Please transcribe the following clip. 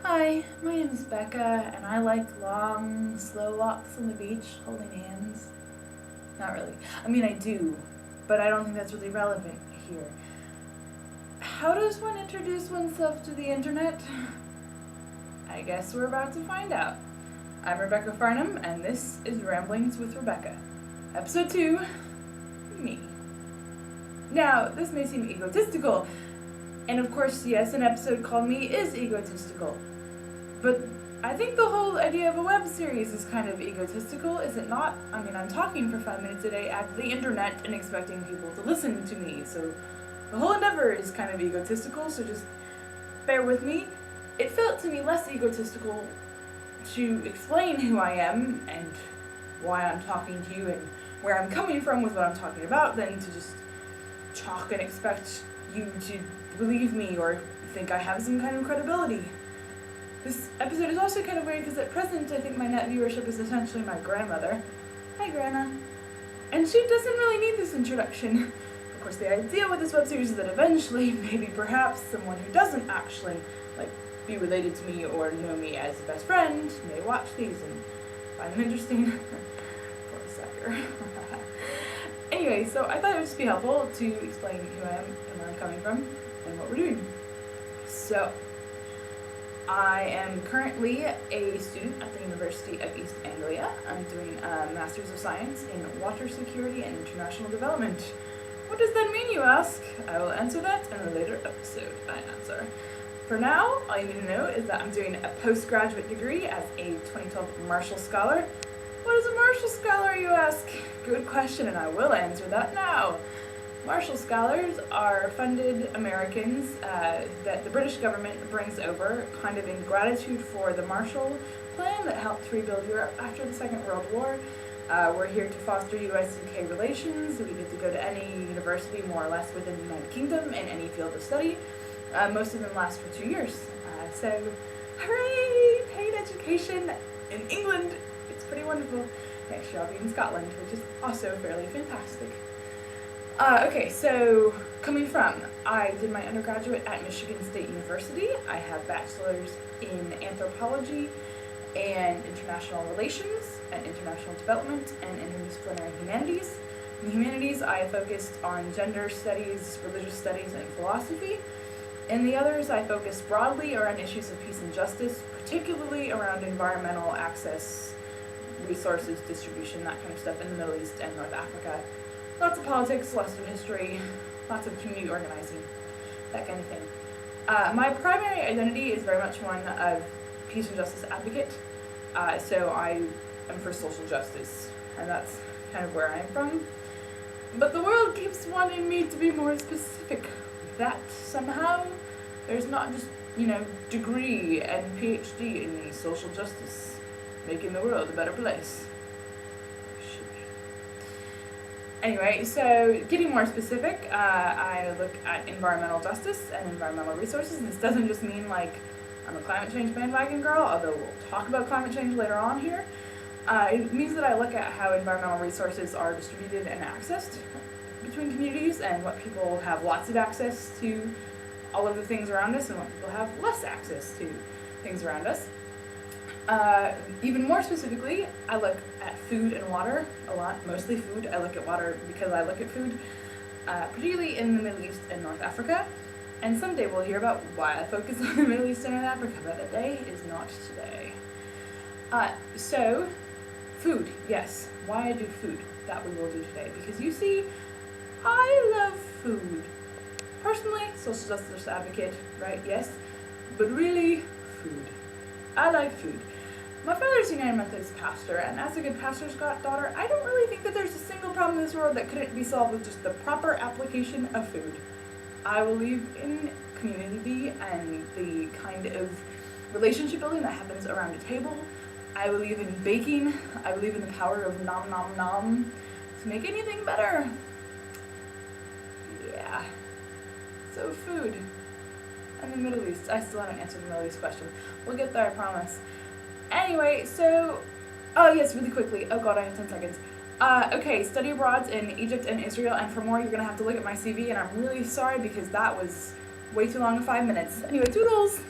Hi, my name is Becca, and I like long, slow walks on the beach holding hands. Not really. I mean, I do, but I don't think that's really relevant here. How does one introduce oneself to the internet? I guess we're about to find out. I'm Rebecca Farnum, and this is Ramblings with Rebecca. Episode 2, me. Now, this may seem egotistical, and of course, yes, an episode called Me is egotistical. But I think the whole idea of a web series is kind of egotistical, is it not? I mean, I'm talking for 5 minutes a day at the internet and expecting people to listen to me, so the whole endeavor is kind of egotistical, so just bear with me. It felt to me less egotistical to explain who I am and why I'm talking to you and where I'm coming from with what I'm talking about than to just talk and expect you to believe me or think I have some kind of credibility. This episode is also kind of weird because at present I think my net viewership is essentially my grandmother. Hi, Grandma. And she doesn't really need this introduction. Of course, the idea with this web series is that eventually, maybe perhaps, someone who doesn't actually, be related to me or know me as a best friend may watch these and find them interesting. Poor sucker. Anyway, so I thought it would just be helpful to explain who I am and where I'm coming from and what we're doing. So, I am currently a student at the University of East Anglia. I'm doing a Master's of Science in Water Security and International Development. What does that mean, you ask? I will answer that in a later episode, I answer. For now, all you need to know is that I'm doing a postgraduate degree as a 2012 Marshall Scholar. What is a Marshall Scholar, you ask? Good question, and I will answer that now. Marshall Scholars are funded Americans that the British government brings over kind of in gratitude for the Marshall Plan that helped rebuild Europe after the Second World War. We're here to foster US-UK relations. We get to go to any university more or less within the United Kingdom in any field of study. Most of them last for 2 years. So, hooray! Paid education in England. It's pretty wonderful. Next year I'll be in Scotland, which is also fairly fantastic. Okay, so coming from, I did my undergraduate at Michigan State University. I have bachelor's in anthropology and international relations and international development and interdisciplinary humanities. In the humanities, I focused on gender studies, religious studies, and philosophy. In the others, I focused broadly around issues of peace and justice, particularly around environmental access, resources, distribution, that kind of stuff in the Middle East and North Africa. Lots of politics, lots of history, lots of community organizing, that kind of thing. My primary identity is very much one of peace and justice advocate, so I am for social justice, and that's kind of where I am from. But the world keeps wanting me to be more specific. That somehow, there's not just, degree and PhD in social justice, making the world a better place. Anyway, so getting more specific, I look at environmental justice and environmental resources. This doesn't just mean I'm a climate change bandwagon girl, although we'll talk about climate change later on here. It means that I look at how environmental resources are distributed and accessed between communities and what people have lots of access to all of the things around us and what people have less access to things around us. Even more specifically, I look at food and water a lot, mostly food. I look at water because I look at food, particularly in the Middle East and North Africa. And someday we'll hear about why I focus on the Middle East and North Africa, but the day is not today. So, food, yes. Why I do food, that we will do today. Because you see, I love food. Personally, social justice advocate, right? Yes. But really, food. I like food. My father's a United Methodist pastor, and as a good pastor's daughter, I don't really think that there's a single problem in this world that couldn't be solved with just the proper application of food. I believe in community and the kind of relationship building that happens around a table. I believe in baking. I believe in the power of nom nom nom to make anything better. Yeah. So food. And the Middle East. I still haven't answered the Middle East question. We'll get there, I promise. Anyway, so, oh yes, really quickly. Oh god, I have 10 seconds. Okay, study abroads in Egypt and Israel, and for more you're gonna have to look at my CV, and I'm really sorry because that was way too long of 5 minutes. Anyway, toodles!